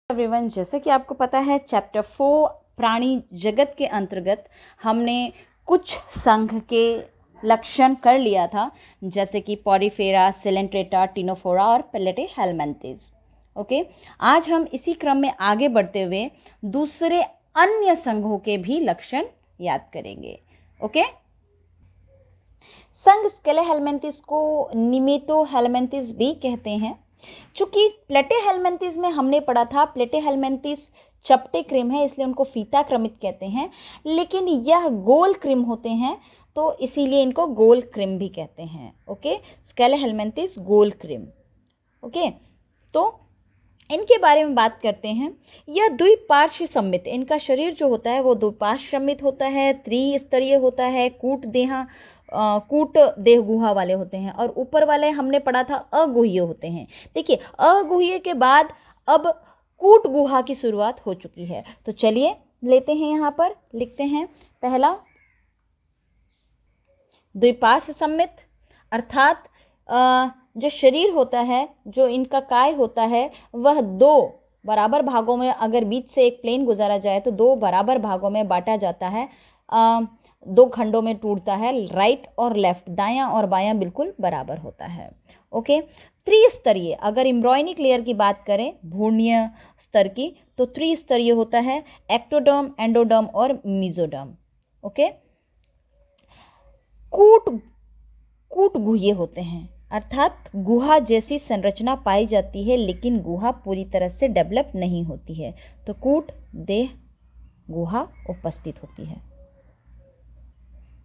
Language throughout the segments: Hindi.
एवरीवन, जैसे कि आपको पता है चैप्टर 4 प्राणी जगत के अंतर्गत हमने कुछ संघ के लक्षण कर लिया था, जैसे कि पॉरीफेरा, सिलेंट्रेटा, टिनोफोरा और प्लेटेहेलमिन्थेस। ओके, आज हम इसी क्रम में आगे बढ़ते हुए दूसरे अन्य संघों के भी लक्षण याद करेंगे। ओके, संघ स्केलेहेलमिन्थेस को निमेटोहेलमिन्थेस भी कहते हैं। चूंकि प्लेटेहेलमिन्थेस में हमने पढ़ा था प्लेटेहेलमिन्थेस चपटे क्रिम है, इसलिए उनको फीता क्रमित कहते हैं, लेकिन यह गोल क्रिम होते हैं तो इसीलिए इनको गोल क्रिम भी कहते हैं। ओके, स्केलेहेलमिन्थेस गोल क्रिम। ओके, तो इनके बारे में बात करते हैं। यह द्विपार्श्व सम्मित, इनका शरीर जो होता है वो द्विपार्श्व सम्मित होता है, त्रिस्तरीय होता है, कूट देह गुहा वाले होते हैं, और ऊपर वाले हमने पढ़ा था अगुह्य होते हैं। देखिए, अगुह्य के बाद अब कूट गुहा की शुरुआत हो चुकी है। तो चलिए लेते हैं, यहाँ पर लिखते हैं। पहला, द्विपार्श्व सम्मित अर्थात जो शरीर होता है, जो इनका काय होता है, वह दो बराबर भागों में, अगर बीच से एक प्लेन गुजारा जाए तो दो बराबर भागों में बांटा जाता है, दो खंडों में टूटता है, राइट और लेफ्ट, दायां और बायां बिल्कुल बराबर होता है। ओके, त्रिस्तरीय, अगर एम्ब्रॉयनिक लेयर की बात करें भ्रूणीय स्तर की, तो त्रिस्तरीय होता है, एक्टोडर्म, एंडोडर्म और मेसोडर्म। ओके, कूट गुहे होते हैं, अर्थात गुहा जैसी संरचना पाई जाती है लेकिन गुहा पूरी तरह से डेवलप नहीं होती है, तो कूट देह गुहा उपस्थित होती है,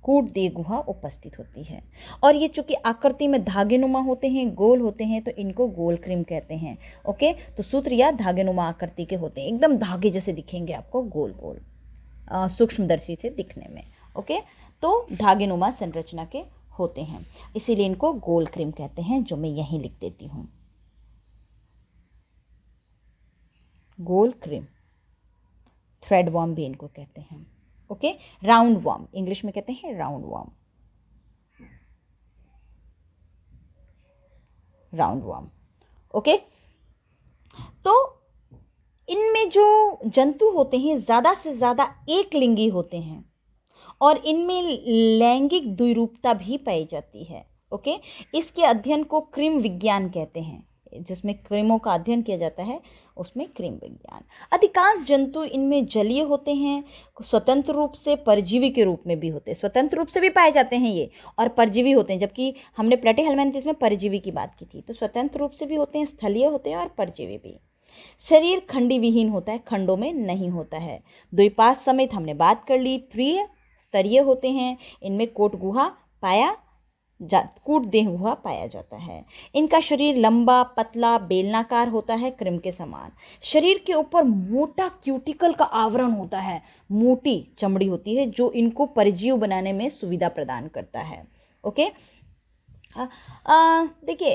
कूट देह गुहा उपस्थित होती है। और ये चूंकि आकृति में धागेनुमा होते हैं, गोल होते हैं, तो इनको गोल क्रिम कहते हैं। ओके, तो सूत्र या धागेनुमा आकृति के होते हैं, एकदम धागे जैसे दिखेंगे आपको, गोल गोल सूक्ष्मदर्शी से दिखने में। ओके, तो धागेनुमा संरचना के होते हैं, इसीलिए इनको गोल क्रिम कहते हैं, जो मैं यहीं लिख देती हूं, गोल क्रिम। थ्रेड वर्म भी इनको कहते हैं। ओके, राउंड वर्म इंग्लिश में कहते हैं, round worm, round worm. Okay, तो इनमें जो जंतु होते हैं ज्यादा से ज्यादा एक लिंगी होते हैं और इनमें लैंगिक द्विरूपता भी पाई जाती है। ओके, इसके अध्ययन को क्रिम विज्ञान कहते हैं, जिसमें क्रिमों का अध्ययन किया जाता है उसमें क्रिम विज्ञान। अधिकांश जंतु इनमें जलीय होते हैं, स्वतंत्र रूप से परजीवी के रूप में भी होते हैं, स्वतंत्र रूप से भी पाए जाते हैं ये, और परजीवी होते हैं, जबकि हमने प्लेटेहेलमिन्थेस में परजीवी की बात की थी, तो स्वतंत्र रूप से भी होते हैं, स्थलीय होते हैं और परजीवी भी। शरीर खंडी विहीन होता है, खंडों में नहीं होता है। द्विपार्श्व समेत हमने बात कर ली, त्रिस्तरीय होते हैं, इनमें कूट देह गुहा पाया जाता है। इनका शरीर लंबा, पतला, बेलनाकार होता है, क्रिम के समान। शरीर के ऊपर मोटा क्यूटिकल का आवरण होता है, मोटी चमड़ी होती है, जो इनको परजीव बनाने में सुविधा प्रदान करता है। ओके, देखिए,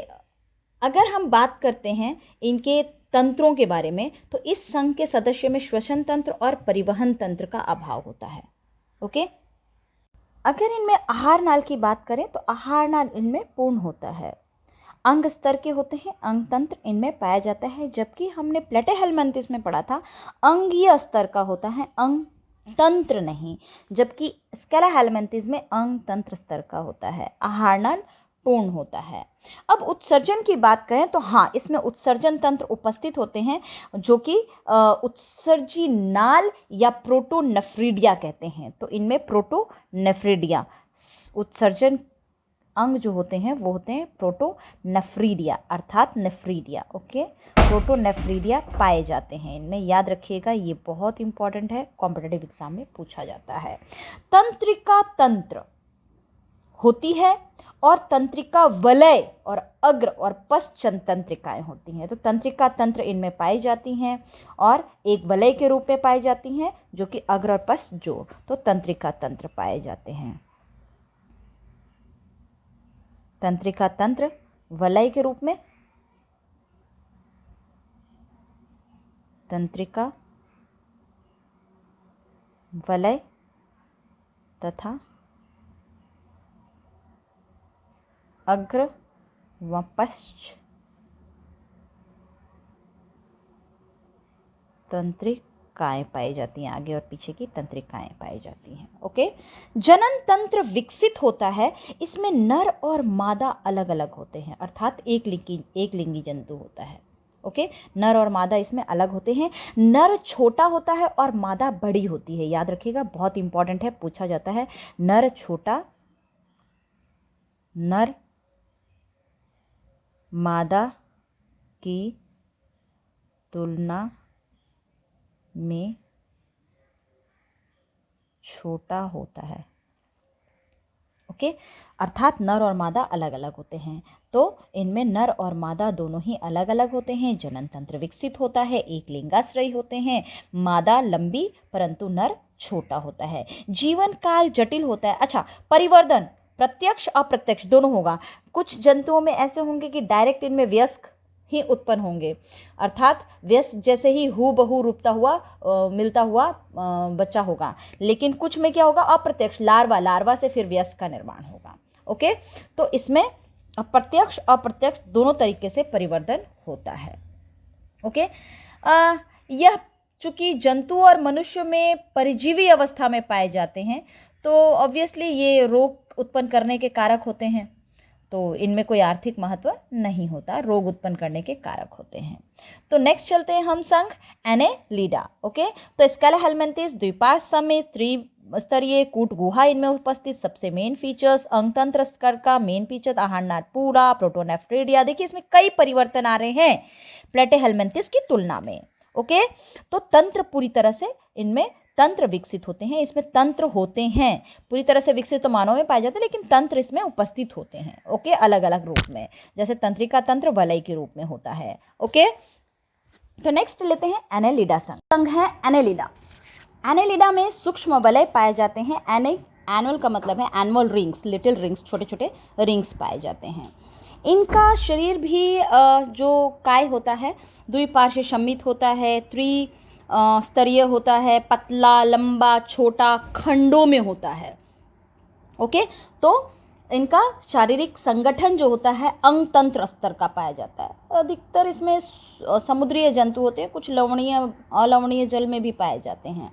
अगर हम बात करते हैं इनके तंत्रों के बारे में, तो इस संघ के सदस्य में श्वसन तंत्र और परिवहन तंत्र का अभाव होता है। ओके, अगर इनमें आहार नाल की बात करें तो आहार नाल इनमें पूर्ण होता है। अंग स्तर के होते हैं, अंग तंत्र इनमें पाया जाता है, जबकि हमने प्लेटेहेलमिन्थेस में पढ़ा था अंगीय स्तर का होता है, अंग तंत्र नहीं, जबकि स्केलेहेलमिन्थेस में अंग तंत्र स्तर का होता है, आहार नाल पूर्ण होता है। अब उत्सर्जन की बात करें तो हाँ, इसमें उत्सर्जन तंत्र उपस्थित होते हैं, जो कि उत्सर्जी नाल या प्रोटोनेफ्रिडिया कहते हैं, तो इनमें प्रोटोनेफ्रिडिया उत्सर्जन अंग जो होते हैं वो होते हैं प्रोटोनेफ्रिडिया, अर्थात नेफ्रिडिया। ओके, प्रोटोनेफ्रिडिया पाए जाते हैं इनमें, याद रखिएगा, ये बहुत इंपॉर्टेंट है, कॉम्पिटिटिव एग्जाम में पूछा जाता है। तंत्रिका तंत्र होती है और तंत्रिका वलय और अग्र और पश्च तंत्रिकाएं होती हैं, तो तंत्रिका तंत्र इनमें पाई जाती हैं और एक वलय के रूप में पाई जाती हैं, जो कि अग्र और पश्च जोड़, तो तंत्रिका तंत्र पाए जाते हैं। तंत्रिका तंत्र वलय के रूप में, तंत्रिका वलय तथा अग्र व पश्च तंत्रिकाएं पाई जाती हैं, आगे और पीछे की तंत्रिकाएं पाई जाती हैं। ओके, जनन तंत्र विकसित होता है, इसमें नर और मादा अलग अलग होते हैं, अर्थात एक लिंगी जंतु होता है। ओके, नर और मादा इसमें अलग होते हैं। नर छोटा होता है और मादा बड़ी होती है, याद रखिएगा, बहुत इंपॉर्टेंट है, पूछा जाता है। नर छोटा, नर मादा की तुलना में छोटा होता है। ओके, अर्थात नर और मादा अलग अलग होते हैं, तो इनमें नर और मादा दोनों ही अलग अलग होते हैं। जनन तंत्र विकसित होता है, एक लिंगाश्रयी होते हैं, मादा लंबी परंतु नर छोटा होता है। जीवन काल जटिल होता है। अच्छा, परिवर्धन प्रत्यक्ष अप्रत्यक्ष दोनों होगा। कुछ जंतुओं में ऐसे होंगे कि डायरेक्ट इनमें वयस्क ही उत्पन्न होंगे, अर्थात वयस्क जैसे ही हूबहू रूपता हुआ मिलता हुआ बच्चा होगा, लेकिन कुछ में क्या होगा, अप्रत्यक्ष, लार्वा से फिर वयस्क का निर्माण होगा। ओके, तो इसमें प्रत्यक्ष अप्रत्यक्ष दोनों तरीके से परिवर्तन होता है। ओके, यह चूंकि जंतु और मनुष्य में परिजीवी अवस्था में पाए जाते हैं, तो ऑब्वियसली ये रोग उत्पन्न करने के कारक होते हैं, तो इनमें कोई आर्थिक महत्व नहीं होता, रोग उत्पन्न करने के कारक होते हैं। तो नेक्स्ट चलते हैं हम संघ एनेलिडा। ओके, तो स्केलेहेलमिन्थेस द्विपार्श्व समेत त्रिस्तरीय कूट गुहा इनमें उपस्थित, सबसे मेन फीचर्स अंगतंत्र स्तर का मेन फीचर आहारनाल पूरा, प्रोटोनेफ्रिडिया। देखिए इसमें कई परिवर्तन आ रहे हैं प्लेटेहेलमिन्थेस की तुलना में। ओके, तो तंत्र पूरी तरह से इनमें तंत्र विकसित होते हैं, इसमें तंत्र होते हैं, पूरी तरह से विकसित तो मानव में पाए जाते हैं, लेकिन तंत्र इसमें उपस्थित होते हैं। ओके, अलग अलग रूप में, जैसे तंत्रिका तंत्र वलय के रूप में होता है। ओके, तो नेक्स्ट लेते हैं एनेलिडा संघ है एनेलिडा। एनेलिडा में सूक्ष्म वलय पाए जाते हैं। एनुअल का मतलब है एनुअल रिंग्स, लिटिल रिंग्स, छोटे छोटे रिंग्स पाए जाते हैं। इनका शरीर भी जो काय होता है द्विपार्श्व सम्मित होता है, स्तरीय होता है, पतला, लंबा, छोटा, खंडों में होता है। ओके, तो इनका शारीरिक संगठन जो होता है अंग तंत्र स्तर का पाया जाता है। अधिकतर इसमें समुद्रीय जंतु होते हैं, कुछ लवणीय अलवणीय जल में भी पाए जाते हैं।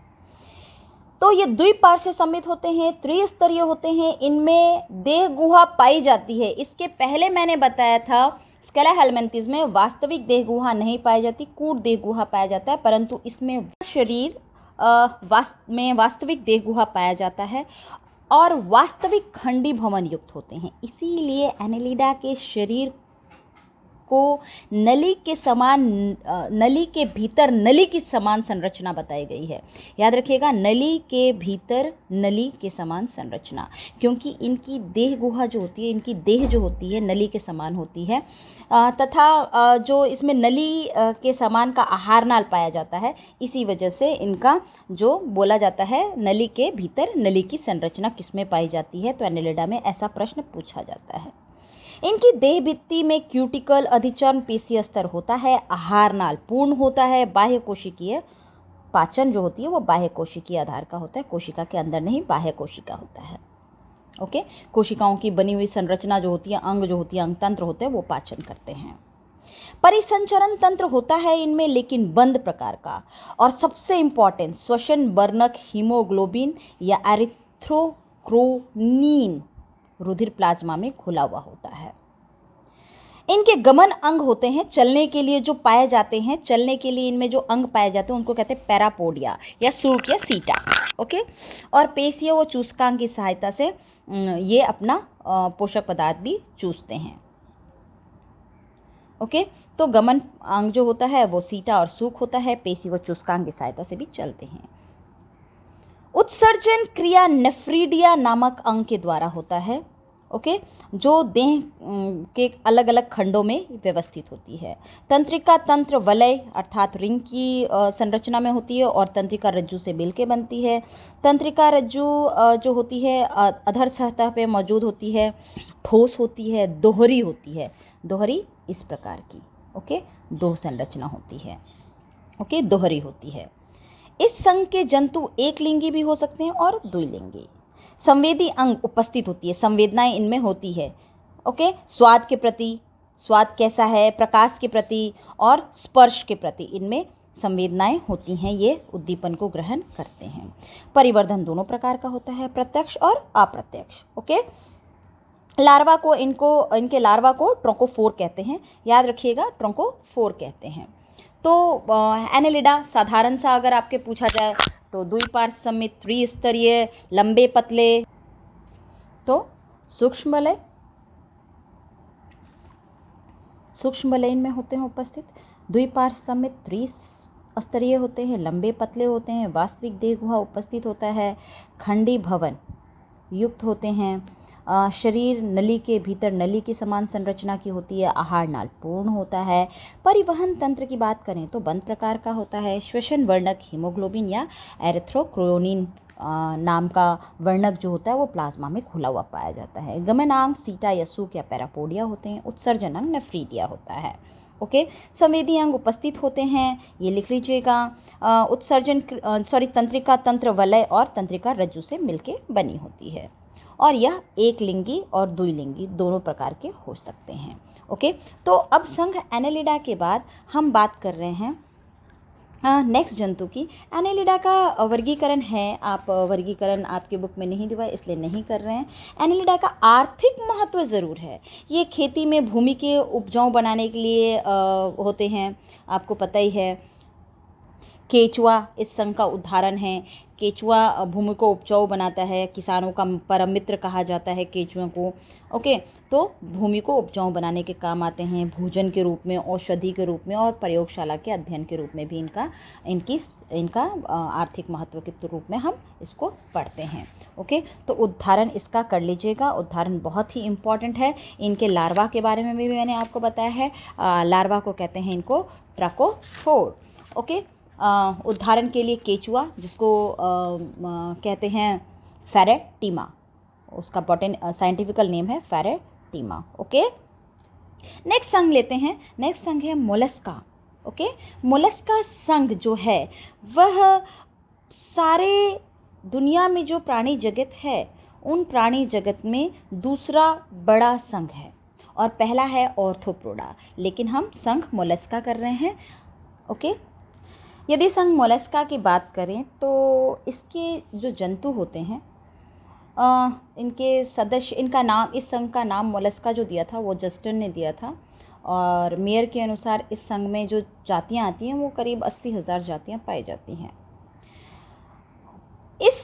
तो ये द्विपार्श्व सम्मित होते हैं, त्रिस्तरीय होते हैं, इनमें देह गुहा पाई जाती है। इसके पहले मैंने बताया था स्केलेहेलमिन्थेस में वास्तविक देह गुहा नहीं पाई जाती, कूट देह गुहा पाया जाता है, परंतु इसमें शरीर में वास्तविक देह गुहा पाया जाता है और वास्तविक खंडी भवन युक्त होते हैं। इसीलिए एनेलिडा के शरीर को नली के समान, नली के भीतर नली की समान संरचना बताई गई है। याद रखिएगा, नली के भीतर नली के समान संरचना, क्योंकि इनकी देह गुहा जो होती है, इनकी देह जो होती है नली के समान होती है, तथा जो इसमें नली के समान का आहारनाल पाया जाता है, इसी वजह से इनका जो बोला जाता है नली के भीतर नली की संरचना किसमें पाई जाती है, तो एनेलिडा में ऐसा प्रश्न पूछा जाता है। इनकी देह भित्ति में क्यूटिकल अधिचर्म पेशीय स्तर होता है, आहारनाल पूर्ण होता है, बाह्य कोशिकीय पाचन जो होती है वो बाह्य कोशिकीय आधार का होता है, कोशिका के अंदर नहीं, बाह्य कोशिका होता है। ओके, कोशिकाओं की बनी हुई संरचना जो होती है, अंग जो होती है, अंग तंत्र होते हैं, वो पाचन करते हैं। परिसंचरण तंत्र होता है इनमें, लेकिन बंद प्रकार का, और सबसे इंपॉर्टेंट श्वसन वर्णक हीमोग्लोबिन या एरिथ्रोक्रोनीन रुधिर प्लाज्मा में खुला हुआ होता है। इनके गमन अंग होते हैं, चलने के लिए जो पाए जाते हैं, चलने के लिए इनमें जो अंग पाए जाते हैं उनको कहते हैं पैरापोडिया या सूक या सीटा। ओके, और पेशियां व चूसकांग की सहायता से ये अपना पोषक पदार्थ भी चूसते हैं। ओके, तो गमन अंग जो होता है वो सीटा और सूक होता है, पेशी व चूसकांग की सहायता से भी चलते हैं। उत्सर्जन क्रिया नेफ्रीडिया नामक अंग के द्वारा होता है। ओके, जो देह के अलग अलग खंडों में व्यवस्थित होती है। तंत्रिका तंत्र वलय अर्थात रिंग की संरचना में होती है और तंत्रिका रज्जु से मिल के बनती है। तंत्रिका रज्जु जो होती है अधर सतह पे मौजूद होती है, ठोस होती है, दोहरी होती है, दोहरी इस प्रकार की। ओके, दो संरचना होती है। ओके, दोहरी होती है। इस संघ के जंतु एक लिंगी भी हो सकते हैं और द्विलिंगी। संवेदी अंग उपस्थित होती है, संवेदनाएं इनमें होती है। ओके, स्वाद के प्रति, स्वाद कैसा है, प्रकाश के प्रति और स्पर्श के प्रति इनमें संवेदनाएं होती हैं, ये उद्दीपन को ग्रहण करते हैं। परिवर्धन दोनों प्रकार का होता है, प्रत्यक्ष और अप्रत्यक्ष। ओके, लार्वा को इनके लार्वा को ट्रोकोफोर कहते हैं, याद रखिएगा ट्रोकोफोर कहते हैं। तो एनेलिडा साधारण सा अगर आपके पूछा जाए तो द्विपार्श्वसम्मित, त्रिस्तरीय, लंबे पतले। तो सूक्ष्म वलय में होते हैं उपस्थित, द्विपार्श्वसम्मित, त्रिस्तरीय होते हैं, लंबे पतले होते हैं, वास्तविक देह गुहा उपस्थित होता है, खंडी भवन युक्त होते हैं, शरीर नली के भीतर नली की समान संरचना की होती है, आहार नाल पूर्ण होता है। परिवहन तंत्र की बात करें तो बंद प्रकार का होता है। श्वसन वर्णक हीमोग्लोबिन या एरिथ्रोक्रोनिन नाम का वर्णक जो होता है वो प्लाज्मा में खुला हुआ पाया जाता है। गमनांग सीटा या सूक या पैरापोडिया होते हैं। उत्सर्जन अंग नेफ्रीडिया होता है। ओके, संवेदी अंग उपस्थित होते हैं, ये लिख लीजिएगा। तंत्रिका तंत्र वलय और तंत्रिका रज्जु से मिलके बनी होती है और यह एक लिंगी और द्विलिंगी दोनों प्रकार के हो सकते हैं। ओके, तो अब संघ एनेलिडा के बाद हम बात कर रहे हैं नेक्स्ट जंतु की। एनेलिडा का वर्गीकरण है, आप वर्गीकरण आपके बुक में नहीं दिया इसलिए नहीं कर रहे हैं। एनेलिडा का आर्थिक महत्व ज़रूर है, ये खेती में भूमि के उपजाऊ बनाने के लिए होते हैं, आपको पता ही है। केचुआ इस संघ का उदाहरण है। केचुआ भूमि को उपजाऊ बनाता है, किसानों का परम मित्र कहा जाता है केचुओं को। ओके, तो भूमि को उपजाऊ बनाने के काम आते हैं, भोजन के रूप में, औषधि के रूप में और प्रयोगशाला के अध्ययन के रूप में भी इनका आर्थिक महत्व के रूप में हम इसको पढ़ते हैं। ओके, तो उदाहरण इसका कर लीजिएगा, उदाहरण बहुत ही इम्पॉर्टेंट है। इनके लार्वा के बारे में भी मैंने आपको बताया है, लार्वा को कहते हैं इनको ट्रकोफोर। ओके, उदाहरण के लिए केचुआ जिसको कहते हैं फेरेटिमा, उसका साइंटिफिकल नेम है फेरेटिमा। ओके, नेक्स्ट संघ लेते हैं। नेक्स्ट संघ है मोलस्का। ओके, मोलस्का संघ जो है वह सारे दुनिया में जो प्राणी जगत है उन प्राणी जगत में दूसरा बड़ा संघ है और पहला है ऑर्थोपोडा, लेकिन हम संघ मोलस्का कर रहे हैं। ओके, यदि संघ मोलस्का की बात करें तो इसके जो जंतु होते हैं इनके सदस्य, इनका नाम, इस संघ का नाम मोलस्का जो दिया था वो जस्टन ने दिया था और मेयर के अनुसार इस संघ में जो जातियां आती हैं वो करीब 80,000 जातियां पाई जाती हैं। इस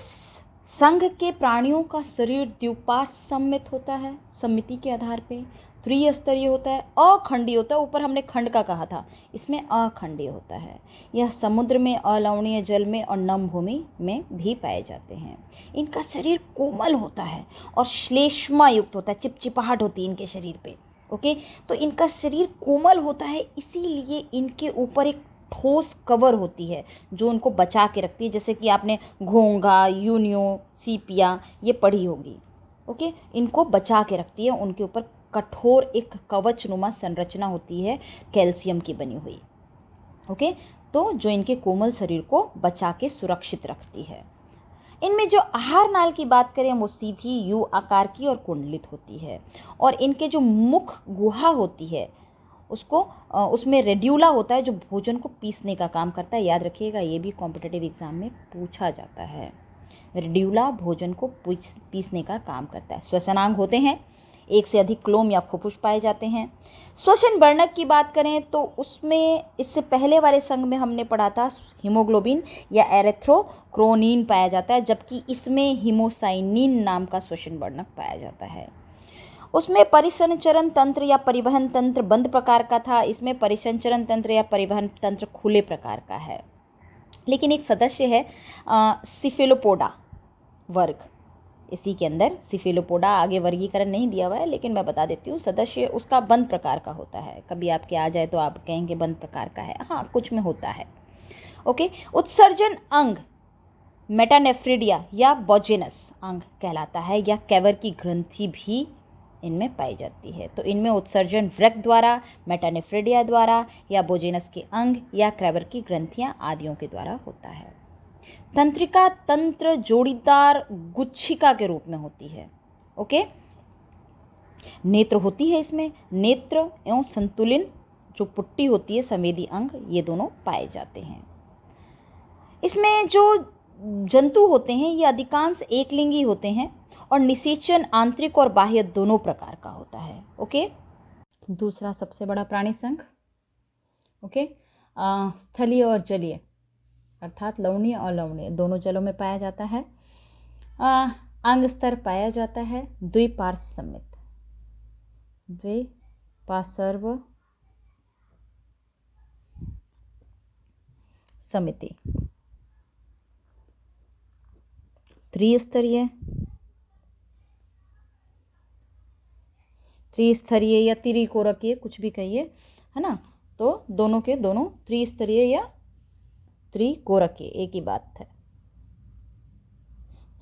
संघ के प्राणियों का शरीर द्विपार्श्वसम्मित होता है, सम्मिति के आधार पे, त्रिस्तरीय होता है, अखंडीय होता है, ऊपर हमने खंड का कहा था, इसमें अखंडीय होता है। यह समुद्र में, अलवणीय जल में और नम भूमि में भी पाए जाते हैं। इनका शरीर कोमल होता है और श्लेष्मा युक्त होता है, चिपचिपाहट होती है इनके शरीर पे। ओके, तो इनका शरीर कोमल होता है, इसीलिए इनके ऊपर एक ठोस कवर होती है जो उनको बचा के रखती है, जैसे कि आपने घोंघा, यूनियो, सीपिया ये पढ़ी होगी। ओके, इनको बचा के रखती है, उनके ऊपर कठोर एक कवचनुमा संरचना होती है कैल्शियम की बनी हुई। ओके, तो जो इनके कोमल शरीर को बचा के सुरक्षित रखती है। इनमें जो आहार नाल की बात करें वो सीधी यू आकार की और कुंडलित होती है और इनके जो मुख गुहा होती है उसमें रेड्यूला होता है जो भोजन को पीसने का काम करता है। याद रखिएगा, ये भी कॉम्पिटिटिव एग्जाम में पूछा जाता है। रेड्यूला भोजन को पीसने का काम करता है। श्वसनांग होते हैं, एक से अधिक क्लोम या फुफ्फुस पाए जाते हैं। श्वसन वर्णक की बात करें तो उसमें इससे पहले वाले संघ में हमने पढ़ा था हीमोग्लोबिन या एरिथ्रोक्रोनिन पाया जाता है, जबकि इसमें हीमोसाइनिन नाम का श्वसन वर्णक पाया जाता है। उसमें परिसंचरण तंत्र या परिवहन तंत्र बंद प्रकार का था, इसमें परिसंचरण तंत्र या परिवहन तंत्र खुले प्रकार का है। लेकिन एक सदस्य है सिफेलोपोडा वर्ग, इसी के अंदर सिफेलोपोडा, आगे वर्गीकरण नहीं दिया हुआ है लेकिन मैं बता देती हूँ, सदस्य उसका बंद प्रकार का होता है। कभी आपके आ जाए तो आप कहेंगे बंद प्रकार का है, हाँ कुछ में होता है। ओके, उत्सर्जन अंग मेटानेफ्रिडिया या बोजेनस अंग कहलाता है, या कैवर की ग्रंथि भी इनमें पाई जाती है। तो इनमें उत्सर्जन वृक्क द्वारा, मेटानेफ्रिडिया द्वारा या बोजेनस के अंग या कैवर की ग्रंथियां आदियों के द्वारा होता है। तंत्रिका तंत्र जोड़ीदार गुच्छिका के रूप में होती है। ओके, नेत्र होती है इसमें, नेत्र एवं संतुलन जो पुट्टी होती है, संवेदी अंग, ये दोनों पाए जाते हैं। इसमें जो जंतु होते हैं ये अधिकांश एकलिंगी होते हैं और निषेचन आंतरिक और बाह्य दोनों प्रकार का होता है। ओके, दूसरा सबसे बड़ा प्राणी संघ, ओके, स्थलीय और जलीय, अर्थात लवणीय और लवणीय दोनों जलों में पाया जाता है। अंग स्तर पाया जाता है द्विपार्श्व समित, द्विपार्श्व समिति, त्रिस्तरीय, त्रिस्तरीय या त्रिकोरकीय, कुछ भी कहिए, है ना। तो दोनों के दोनों त्रिस्तरीय या त्रिकोरकीय एक ही बात है।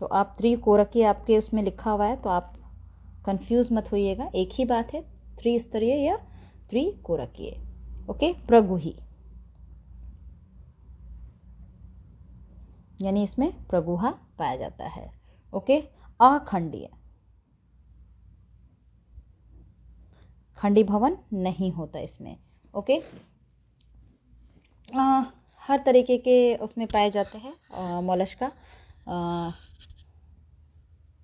तो आप त्रिकोरकीय आपके उसमें लिखा हुआ है तो आप कंफ्यूज मत होइएगा, एक ही बात है, त्रिस्तरीय या त्रिकोरकीय। ओके, प्रगुही यानी इसमें प्रगुहा पाया जाता है। ओके, अखंडीय, खंडी भवन नहीं होता इसमें। ओके, हर तरीके के उसमें पाए जाते हैं मोलस्का,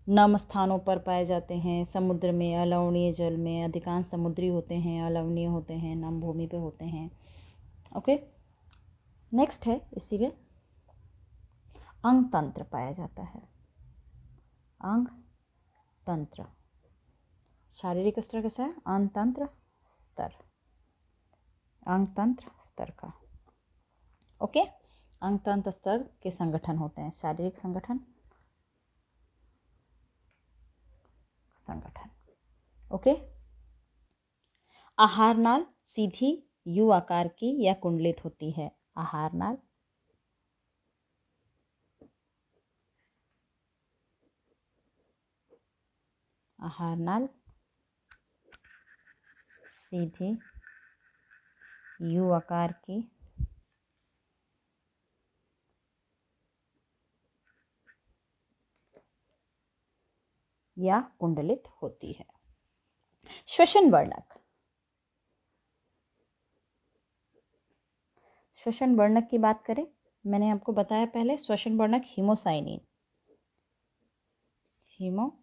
नम स्थानों पर पाए जाते हैं, समुद्र में, अलवणीय जल में, अधिकांश समुद्री होते हैं, अलवणीय होते हैं, नम भूमि पे होते हैं। ओके, नेक्स्ट है इसी में अंग तंत्र पाया जाता है। अंग तंत्र, शारीरिक स्तर कैसा है, अंग तंत्र स्तर, अंग तंत्र स्तर का। ओके, अंग तंत्र स्तर के संगठन होते हैं, शारीरिक संगठन, संगठन। ओके, आहार नाल सीधी यू आकार की या कुंडलित होती है। आहार नाल, आहार नाल सीधी यू आकार की या कुंडलित होती है। श्वसन वर्णक, श्वसन वर्णक की बात करें, मैंने आपको बताया पहले, श्वसन वर्णक हीमोसाइनिन, हीमोसाइनिन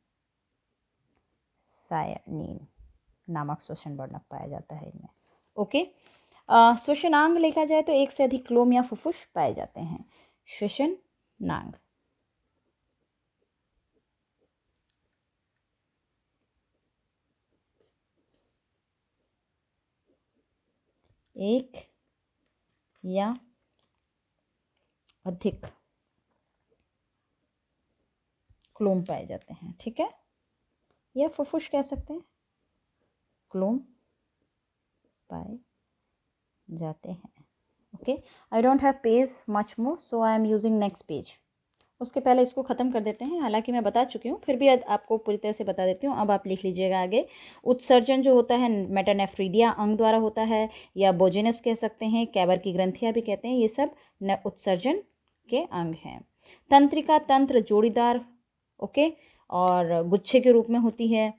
नामक श्वसन वर्णक पाया जाता है इनमें। ओके, श्वसनांग देखा जाए तो एक से अधिक क्लोम या फुफ्फुस पाए जाते हैं। श्वसनांग, एक या अधिक क्लोम पाए जाते हैं, ठीक है, या फुफ्फुस कह सकते हैं, क्लोम पाए जाते हैं। Okay, I don't have page much more so I am using next page. उसके पहले इसको ख़त्म कर देते हैं, हालांकि मैं बता चुकी हूँ, फिर भी आपको पूरी तरह से बता देती हूँ। अब आप लिख लीजिएगा आगे। उत्सर्जन जो होता है मेटानेफ्रीडिया अंग द्वारा होता है, या बोजेनस कह सकते हैं, कैबर की ग्रंथियाँ भी कहते हैं, ये सब उत्सर्जन के अंग हैं। तंत्रिका, तंत्र जोड़ीदार, ओके, और गुच्छे के रूप में होती है।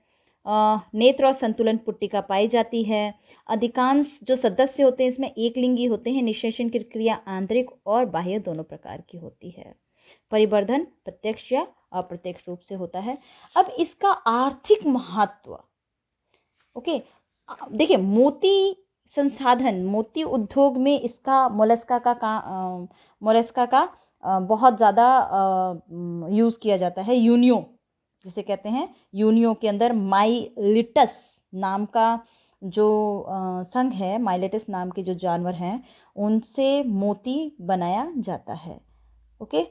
नेत्र और संतुलन पुट्टिका पाई जाती है। अधिकांश जो सदस्य होते हैं इसमें एकलिंगी होते हैं। निषेचन की क्रिया आंतरिक और बाह्य दोनों प्रकार की होती है। परिवर्धन प्रत्यक्ष या अप्रत्यक्ष रूप से होता है। अब इसका आर्थिक महत्व, ओके, देखिए, मोती संसाधन, मोती उद्योग में इसका मोलस्का का बहुत ज़्यादा यूज़ किया जाता है। यूनियो जिसे कहते हैं, यूनियो के अंदर माइलिटस नाम का जो संघ है, माइलिटस नाम के जो जानवर हैं, उनसे मोती बनाया जाता है। ओके,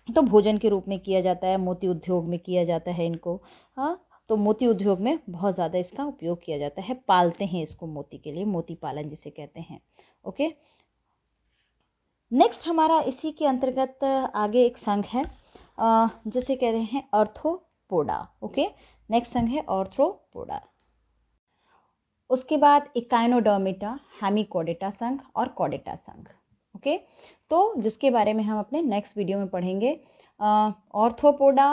तो भोजन के रूप में किया जाता है, मोती उद्योग में किया जाता है इनको। हाँ, तो मोती उद्योग में बहुत ज़्यादा इसका उपयोग किया जाता है, पालते हैं इसको मोती के लिए, मोती पालन जिसे कहते हैं। ओके, नेक्स्ट हमारा इसी के अंतर्गत आगे एक संघ है जिसे कह रहे हैं आर्थ्रोपोडा। ओके, नेक्स्ट संघ है आर्थ्रोपोडा। उसके बाद इकाइनोडर्मिटा, हेमिकोडेटा संघ और कोडेटा संघ। ओके, तो जिसके बारे में हम अपने नेक्स्ट वीडियो में पढ़ेंगे। आर्थ्रोपोडा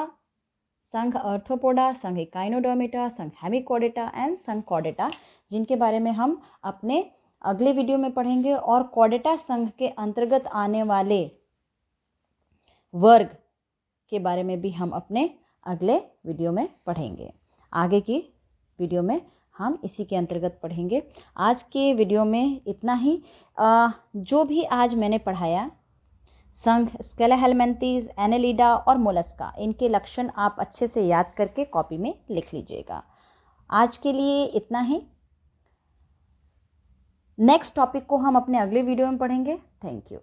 संघ, आर्थ्रोपोडा संघ, इकाइनोडर्मिटा संघ, हेमिकोडेटा एंड संघ कोडेटा, जिनके बारे में हम अपने अगले वीडियो में पढ़ेंगे और कॉर्डेटा संघ के अंतर्गत आने वाले वर्ग के बारे में भी हम अपने अगले वीडियो में पढ़ेंगे। आगे की वीडियो में हम इसी के अंतर्गत पढ़ेंगे। आज के वीडियो में इतना ही। जो भी आज मैंने पढ़ाया, संघ, स्केलेहेलमिन्थेस, एनेलिडा और मोलस्का, इनके लक्षण आप अच्छे से याद करके कॉपी में लिख लीजिएगा। आज के लिए इतना ही। नेक्स्ट टॉपिक को हम अपने अगले वीडियो में पढ़ेंगे। Thank you.